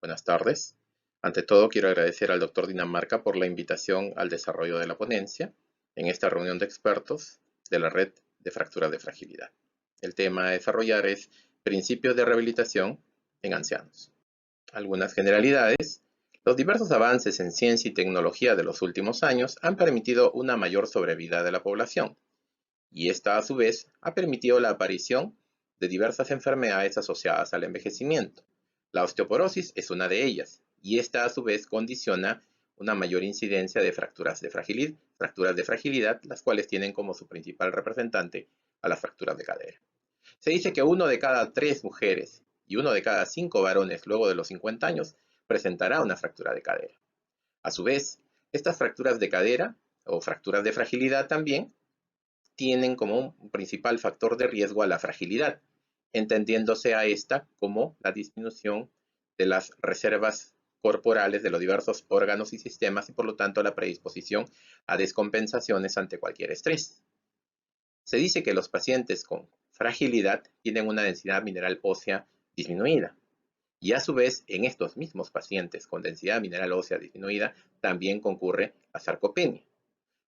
Buenas tardes. Ante todo, quiero agradecer al doctor Dinamarca por la invitación al desarrollo de la ponencia en esta reunión de expertos de la Red de Fracturas de Fragilidad. El tema a desarrollar es principios de rehabilitación en ancianos. Algunas generalidades. Los diversos avances en ciencia y tecnología de los últimos años han permitido una mayor sobrevida de la población, y esta a su vez ha permitido la aparición de diversas enfermedades asociadas al envejecimiento. La osteoporosis es una de ellas, y esta a su vez condiciona una mayor incidencia de fracturas de fragilidad, las cuales tienen como su principal representante a las fracturas de cadera. Se dice que 1 de cada 3 mujeres y 1 de cada 5 varones luego de los 50 años presentará una fractura de cadera. A su vez, estas fracturas de cadera o fracturas de fragilidad también tienen como un principal factor de riesgo a la fragilidad, entendiéndose a esta como la disminución de las reservas corporales de los diversos órganos y sistemas y por lo tanto la predisposición a descompensaciones ante cualquier estrés. Se dice que los pacientes con fragilidad tienen una densidad mineral ósea disminuida y a su vez en estos mismos pacientes con densidad mineral ósea disminuida también concurre la sarcopenia.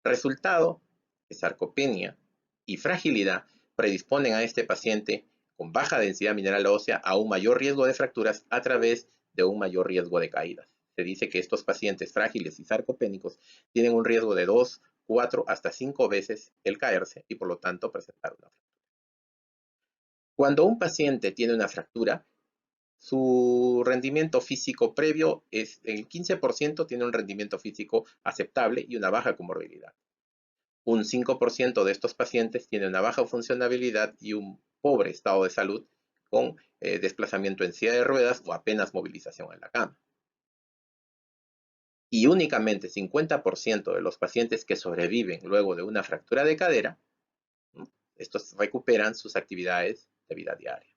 Resultado, que sarcopenia y fragilidad predisponen a este paciente con baja densidad mineral ósea a un mayor riesgo de fracturas a través de un mayor riesgo de caídas. Se dice que estos pacientes frágiles y sarcopénicos tienen un riesgo de 2, 4 hasta 5 veces el caerse y por lo tanto presentar una fractura. Cuando un paciente tiene una fractura, su rendimiento físico previo es el 15% tiene un rendimiento físico aceptable y una baja comorbilidad. Un 5% de estos pacientes tiene una baja funcionabilidad y un pobre estado de salud con desplazamiento en silla de ruedas o apenas movilización en la cama. Y únicamente 50% de los pacientes que sobreviven luego de una fractura de cadera, estos recuperan sus actividades de vida diaria.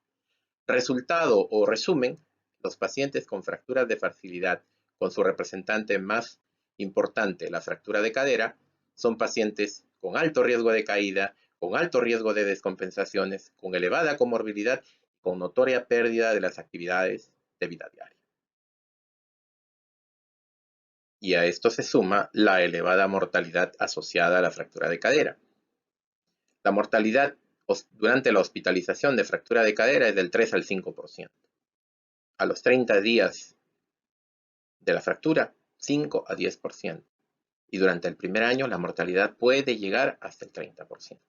Resultado o resumen, los pacientes con fracturas de fragilidad, con su representante más importante, la fractura de cadera, son pacientes con alto riesgo de caída, con alto riesgo de descompensaciones, con elevada comorbilidad, con notoria pérdida de las actividades de vida diaria. Y a esto se suma la elevada mortalidad asociada a la fractura de cadera. La mortalidad durante la hospitalización de fractura de cadera es del 3 al 5%. A los 30 días de la fractura, 5 a 10%. Y durante el primer año la mortalidad puede llegar hasta el 30%.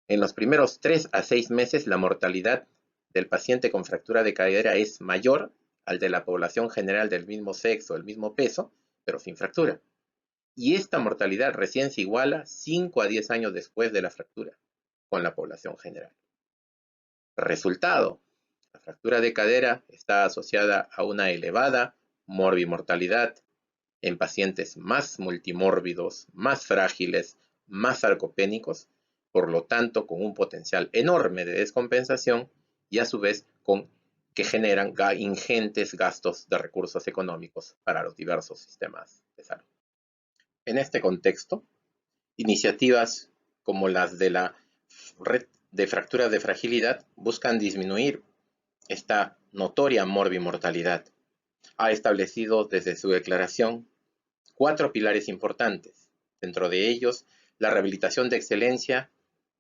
En los primeros 3 a 6 meses la mortalidad del paciente con fractura de cadera es mayor al de la población general del mismo sexo, el mismo peso, pero sin fractura. Y esta mortalidad recién se iguala 5 a 10 años después de la fractura con la población general. Resultado, la fractura de cadera está asociada a una elevada morbimortalidad en pacientes más multimórbidos, más frágiles, más sarcopénicos, por lo tanto con un potencial enorme de descompensación y a su vez que generan ingentes gastos de recursos económicos para los diversos sistemas de salud. En este contexto, iniciativas como las de la Red de Fracturas de Fragilidad buscan disminuir esta notoria morbimortalidad. Ha establecido desde su declaración 4 pilares importantes, dentro de ellos la rehabilitación de excelencia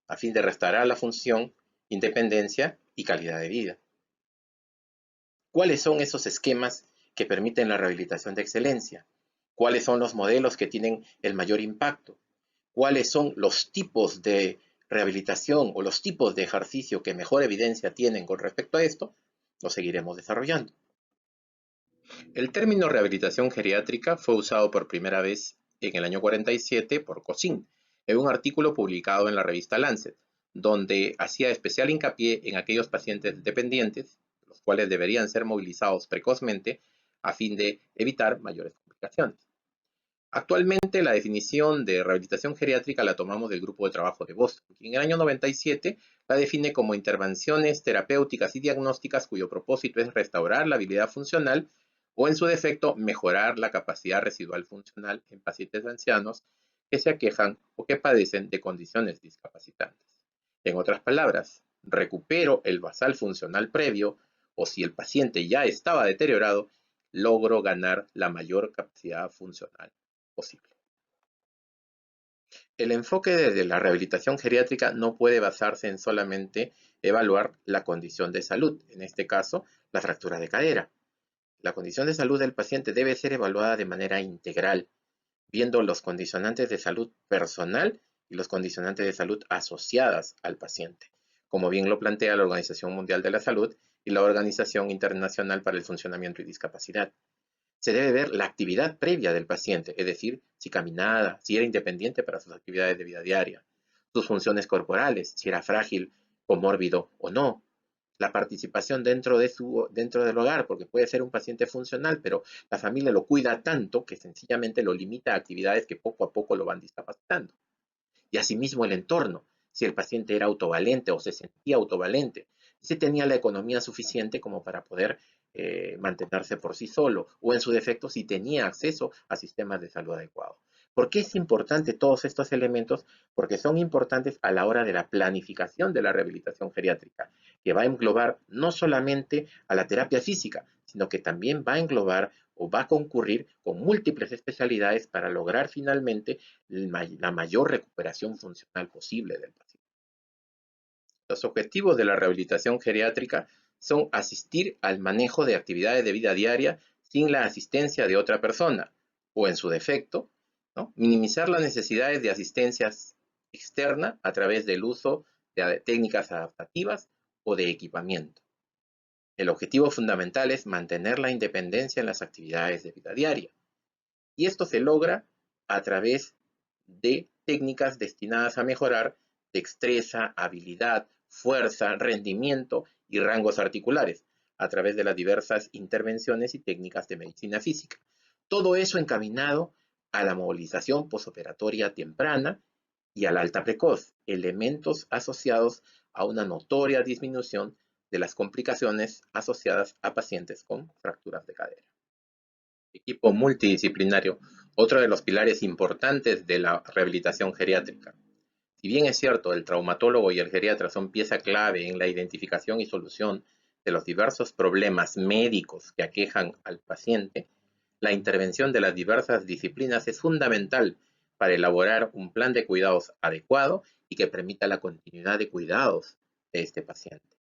a fin de restaurar la función, independencia y calidad de vida. ¿Cuáles son esos esquemas que permiten la rehabilitación de excelencia? ¿Cuáles son los modelos que tienen el mayor impacto? ¿Cuáles son los tipos de rehabilitación o los tipos de ejercicio que mejor evidencia tienen con respecto a esto? Lo seguiremos desarrollando. El término rehabilitación geriátrica fue usado por primera vez en el año 47 por Cousin, en un artículo publicado en la revista Lancet, donde hacía especial hincapié en aquellos pacientes dependientes, los cuales deberían ser movilizados precozmente a fin de evitar mayores complicaciones. Actualmente la definición de rehabilitación geriátrica la tomamos del grupo de trabajo de Boston, que en el año 97 la define como intervenciones terapéuticas y diagnósticas cuyo propósito es restaurar la habilidad funcional o en su defecto mejorar la capacidad residual funcional en pacientes ancianos que se aquejan o que padecen de condiciones discapacitantes. En otras palabras, recupero el basal funcional previo o si el paciente ya estaba deteriorado, logro ganar la mayor capacidad funcional posible. El enfoque de la rehabilitación geriátrica no puede basarse en solamente evaluar la condición de salud, en este caso, la fractura de cadera. La condición de salud del paciente debe ser evaluada de manera integral, viendo los condicionantes de salud personal y los condicionantes de salud asociadas al paciente, como bien lo plantea la Organización Mundial de la Salud y la Organización Internacional para el Funcionamiento y Discapacidad. Se debe ver la actividad previa del paciente, es decir, si caminaba, si era independiente para sus actividades de vida diaria, sus funciones corporales, si era frágil, comórbido o no, la participación dentro del hogar, porque puede ser un paciente funcional, pero la familia lo cuida tanto que sencillamente lo limita a actividades que poco a poco lo van discapacitando. Y asimismo el entorno, si el paciente era autovalente o se sentía autovalente, si tenía la economía suficiente como para poder mantenerse por sí solo, o en su defecto si tenía acceso a sistemas de salud adecuados. ¿Por qué es importante todos estos elementos? Porque son importantes a la hora de la planificación de la rehabilitación geriátrica, que va a englobar no solamente a la terapia física, sino que también va a englobar o va a concurrir con múltiples especialidades para lograr finalmente la mayor recuperación funcional posible del paciente. Los objetivos de la rehabilitación geriátrica son asistir al manejo de actividades de vida diaria sin la asistencia de otra persona, o en su defecto, ¿no?, minimizar las necesidades de asistencia externa a través del uso de técnicas adaptativas o de equipamiento. El objetivo fundamental es mantener la independencia en las actividades de vida diaria. Y esto se logra a través de técnicas destinadas a mejorar destreza, habilidad, fuerza, rendimiento y rangos articulares, a través de las diversas intervenciones y técnicas de medicina física. Todo eso encaminado a la movilización posoperatoria temprana y al alta precoz, elementos asociados a una notoria disminución de las complicaciones asociadas a pacientes con fracturas de cadera. Equipo multidisciplinario, otro de los pilares importantes de la rehabilitación geriátrica. Si bien es cierto, el traumatólogo y el geriatra son pieza clave en la identificación y solución de los diversos problemas médicos que aquejan al paciente, la intervención de las diversas disciplinas es fundamental para elaborar un plan de cuidados adecuado y que permita la continuidad de cuidados de este paciente.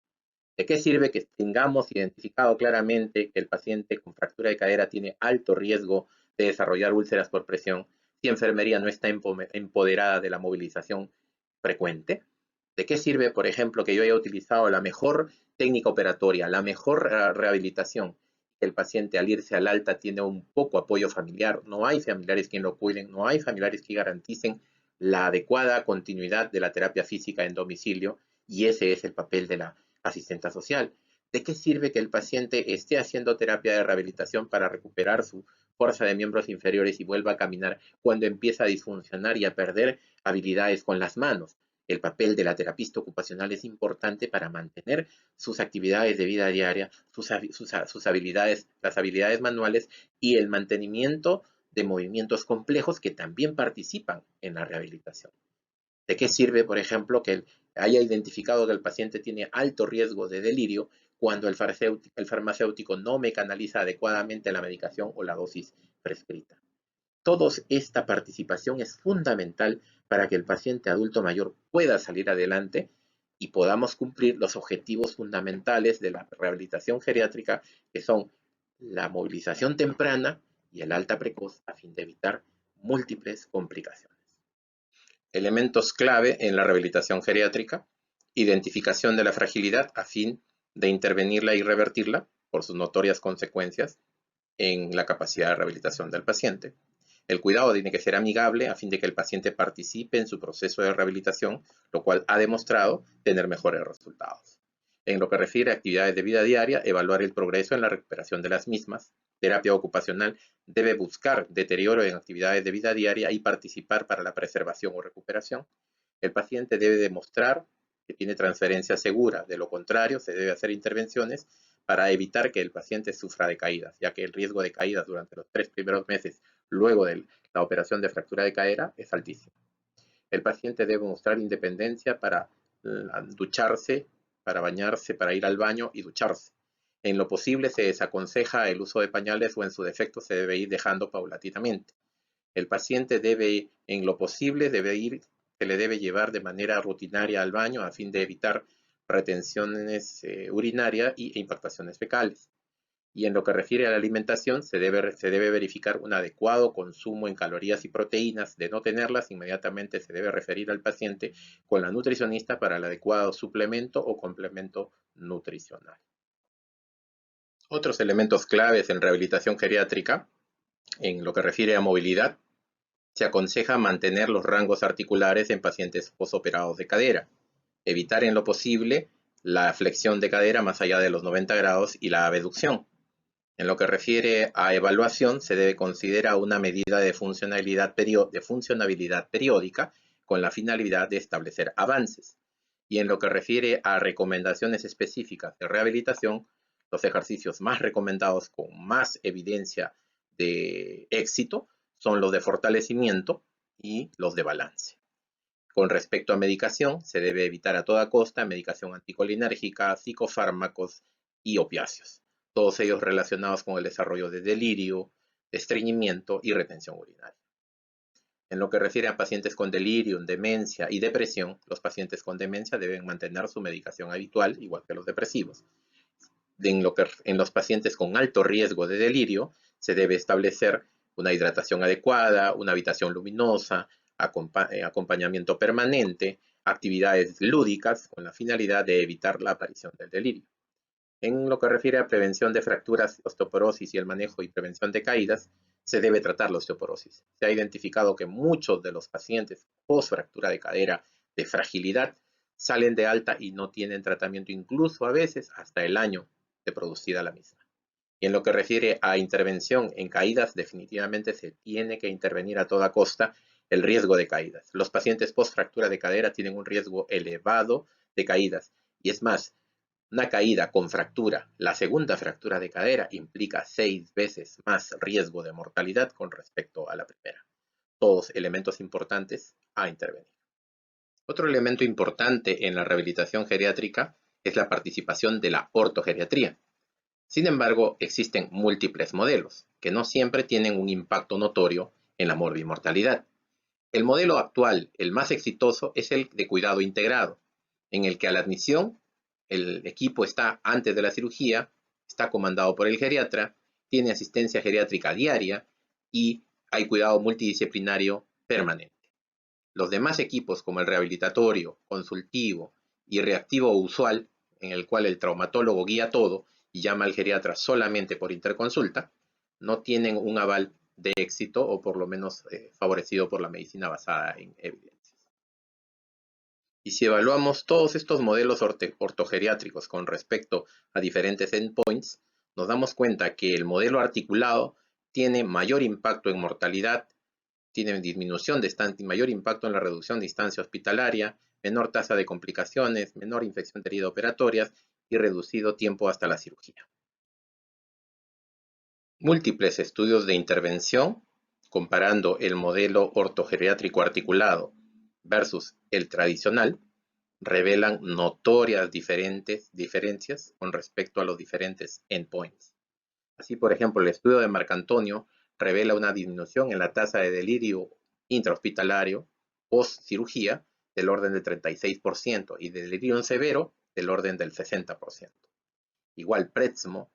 ¿De qué sirve que tengamos identificado claramente que el paciente con fractura de cadera tiene alto riesgo de desarrollar úlceras por presión si enfermería no está empoderada de la movilización frecuente? ¿De qué sirve, por ejemplo, que yo haya utilizado la mejor técnica operatoria, la mejor rehabilitación? El paciente al irse al alta tiene un poco apoyo familiar, no hay familiares quien lo cuiden, no hay familiares que garanticen la adecuada continuidad de la terapia física en domicilio, y ese es el papel de la asistenta social. ¿De qué sirve que el paciente esté haciendo terapia de rehabilitación para recuperar su fuerza de miembros inferiores y vuelva a caminar cuando empieza a disfuncionar y a perder habilidades con las manos? El papel de la terapista ocupacional es importante para mantener sus actividades de vida diaria, sus habilidades, las habilidades manuales y el mantenimiento de movimientos complejos que también participan en la rehabilitación. ¿De qué sirve, por ejemplo, que haya identificado que el paciente tiene alto riesgo de delirio cuando el farmacéutico no mecanaliza adecuadamente la medicación o la dosis prescrita? Toda esta participación es fundamental para que el paciente adulto mayor pueda salir adelante y podamos cumplir los objetivos fundamentales de la rehabilitación geriátrica, que son la movilización temprana y el alta precoz, a fin de evitar múltiples complicaciones. Elementos clave en la rehabilitación geriátrica: identificación de la fragilidad a fin de intervenirla y revertirla por sus notorias consecuencias en la capacidad de rehabilitación del paciente. El cuidado tiene que ser amigable a fin de que el paciente participe en su proceso de rehabilitación, lo cual ha demostrado tener mejores resultados. En lo que refiere a actividades de vida diaria, evaluar el progreso en la recuperación de las mismas. Terapia ocupacional debe buscar deterioro en actividades de vida diaria y participar para la preservación o recuperación. El paciente debe demostrar que tiene transferencia segura, de lo contrario se debe hacer intervenciones para evitar que el paciente sufra de caídas, ya que el riesgo de caídas durante los 3 primeros meses luego de la operación de fractura de cadera es altísimo. El paciente debe mostrar independencia para ducharse, para bañarse, para ir al baño y ducharse. En lo posible se desaconseja el uso de pañales o en su defecto se debe ir dejando paulatinamente. El paciente debe, en lo posible, se le debe llevar de manera rutinaria al baño a fin de evitar retenciones urinarias e impactaciones fecales. Y en lo que refiere a la alimentación, se debe verificar un adecuado consumo en calorías y proteínas. De no tenerlas, inmediatamente se debe referir al paciente con la nutricionista para el adecuado suplemento o complemento nutricional. Otros elementos claves en rehabilitación geriátrica, en lo que refiere a movilidad, se aconseja mantener los rangos articulares en pacientes posoperados de cadera, evitar en lo posible la flexión de cadera más allá de los 90 grados y la abducción. En lo que refiere a evaluación, se debe considerar una medida de funcionalidad periódica con la finalidad de establecer avances. Y en lo que refiere a recomendaciones específicas de rehabilitación, los ejercicios más recomendados con más evidencia de éxito son los de fortalecimiento y los de balance. Con respecto a medicación, se debe evitar a toda costa medicación anticolinérgica, psicofármacos y opiáceos, todos ellos relacionados con el desarrollo de delirio, estreñimiento y retención urinaria. En lo que refiere a pacientes con delirium, demencia y depresión, los pacientes con demencia deben mantener su medicación habitual, igual que los depresivos. En los pacientes con alto riesgo de delirio, se debe establecer una hidratación adecuada, una habitación luminosa, acompañamiento permanente, actividades lúdicas con la finalidad de evitar la aparición del delirio. En lo que refiere a prevención de fracturas, osteoporosis y el manejo y prevención de caídas, se debe tratar la osteoporosis. Se ha identificado que muchos de los pacientes post fractura de cadera de fragilidad salen de alta y no tienen tratamiento, incluso a veces hasta el año de producida la misma. Y en lo que refiere a intervención en caídas, definitivamente se tiene que intervenir a toda costa el riesgo de caídas. Los pacientes post fractura de cadera tienen un riesgo elevado de caídas. Y es más, una caída con fractura, la segunda fractura de cadera, implica 6 veces más riesgo de mortalidad con respecto a la primera. Todos elementos importantes a intervenir. Otro elemento importante en la rehabilitación geriátrica es la participación de la ortogeriatría. Sin embargo, existen múltiples modelos que no siempre tienen un impacto notorio en la morbimortalidad. El modelo actual, el más exitoso, es el de cuidado integrado, en el que a la admisión el equipo está antes de la cirugía, está comandado por el geriatra, tiene asistencia geriátrica diaria y hay cuidado multidisciplinario permanente. Los demás equipos, como el rehabilitatorio, consultivo y reactivo usual, en el cual el traumatólogo guía todo y llama al geriatra solamente por interconsulta, no tienen un aval de éxito o por lo menos favorecido por la medicina basada en evidencias. Y si evaluamos todos estos modelos ortogeriátricos con respecto a diferentes endpoints, nos damos cuenta que el modelo articulado tiene mayor impacto en mortalidad, tiene disminución de estancia y mayor impacto en la reducción de instancia hospitalaria, menor tasa de complicaciones, menor infección de heridas operatorias y reducido tiempo hasta la cirugía. Múltiples estudios de intervención comparando el modelo ortogeriátrico articulado versus el tradicional revelan notorias diferencias con respecto a los diferentes endpoints. Así, por ejemplo, el estudio de Marcantonio revela una disminución en la tasa de delirio intrahospitalario post-cirugía del orden del 36% y de delirium severo del orden del 60%. Igual Pretzmo,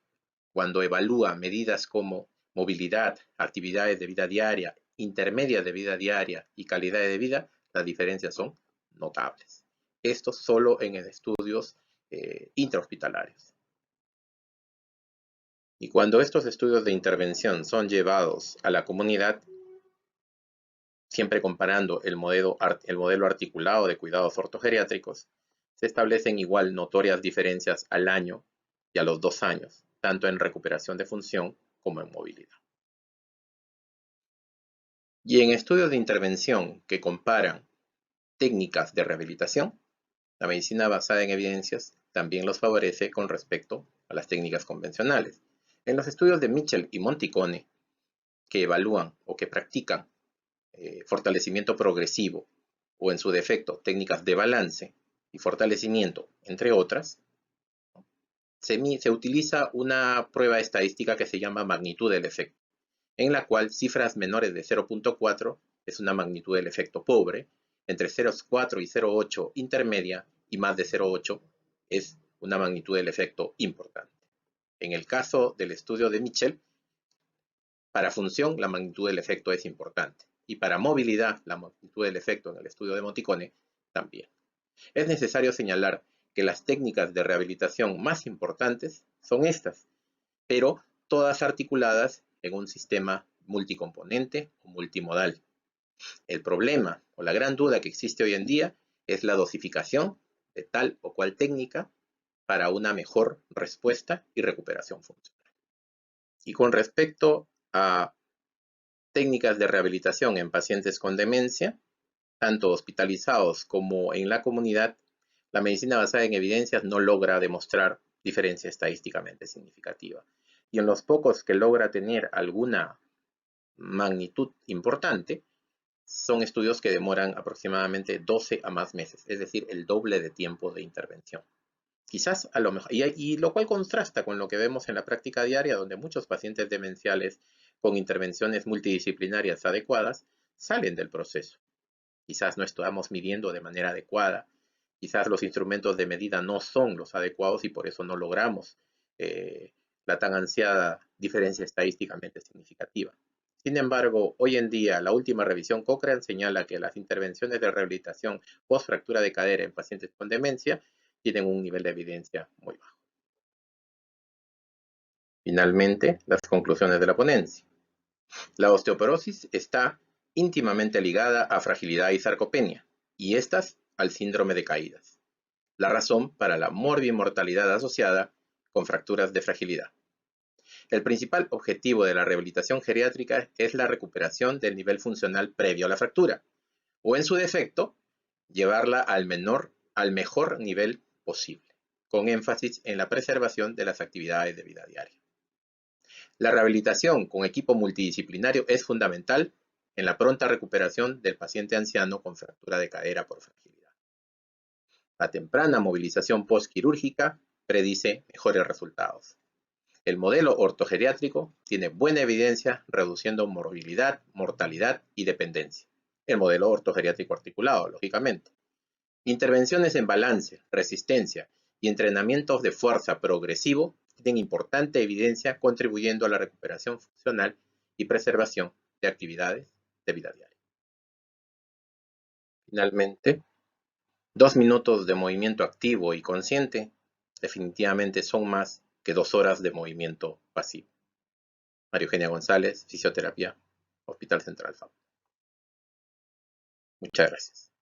cuando evalúa medidas como movilidad, actividades de vida diaria, intermedias de vida diaria y calidad de vida, las diferencias son notables. Esto solo en estudios intrahospitalarios. Y cuando estos estudios de intervención son llevados a la comunidad, siempre comparando el modelo articulado de cuidados ortogeriátricos, se establecen igual notorias diferencias al año y a los 2 años, tanto en recuperación de función como en movilidad. Y en estudios de intervención que comparan técnicas de rehabilitación, la medicina basada en evidencias también los favorece con respecto a las técnicas convencionales. En los estudios de Mitchell y Monticone, que evalúan o que practican fortalecimiento progresivo o en su defecto técnicas de balance y fortalecimiento, entre otras, se utiliza una prueba estadística que se llama magnitud del efecto, en la cual cifras menores de 0.4 es una magnitud del efecto pobre, entre 0.4 y 0.8 intermedia y más de 0.8 es una magnitud del efecto importante. En el caso del estudio de Mitchell, para función la magnitud del efecto es importante y para movilidad la magnitud del efecto en el estudio de Moticone también. Es necesario señalar que las técnicas de rehabilitación más importantes son estas, pero todas articuladas en un sistema multicomponente o multimodal. El problema o la gran duda que existe hoy en día es la dosificación de tal o cual técnica para una mejor respuesta y recuperación funcional. Y con respecto a técnicas de rehabilitación en pacientes con demencia, tanto hospitalizados como en la comunidad, la medicina basada en evidencias no logra demostrar diferencia estadísticamente significativa. Y en los pocos que logra tener alguna magnitud importante, son estudios que demoran aproximadamente 12 a más meses, es decir, el doble de tiempo de intervención. Quizás a lo mejor, y lo cual contrasta con lo que vemos en la práctica diaria, donde muchos pacientes demenciales con intervenciones multidisciplinarias adecuadas salen del proceso. Quizás no estamos midiendo de manera adecuada, quizás los instrumentos de medida no son los adecuados y por eso no logramos la tan ansiada diferencia estadísticamente significativa. Sin embargo, hoy en día, la última revisión Cochrane señala que las intervenciones de rehabilitación post-fractura de cadera en pacientes con demencia tienen un nivel de evidencia muy bajo. Finalmente, las conclusiones de la ponencia. La osteoporosis está íntimamente ligada a fragilidad y sarcopenia, y estas al síndrome de caídas. La razón para la morbimortalidad asociada con fracturas de fragilidad. El principal objetivo de la rehabilitación geriátrica es la recuperación del nivel funcional previo a la fractura, o en su defecto, llevarla al mejor nivel posible, con énfasis en la preservación de las actividades de vida diaria. La rehabilitación con equipo multidisciplinario es fundamental en la pronta recuperación del paciente anciano con fractura de cadera por fragilidad. La temprana movilización postquirúrgica predice mejores resultados. El modelo ortogeriátrico tiene buena evidencia reduciendo morbilidad, mortalidad y dependencia. El modelo ortogeriátrico articulado, lógicamente. Intervenciones en balance, resistencia y entrenamientos de fuerza progresivo tienen importante evidencia contribuyendo a la recuperación funcional y preservación de actividades de vida diaria. Finalmente, 2 minutos de movimiento activo y consciente definitivamente son más que 2 horas de movimiento pasivo. María Eugenia González, Fisioterapia, Hospital Central FAP. Muchas gracias.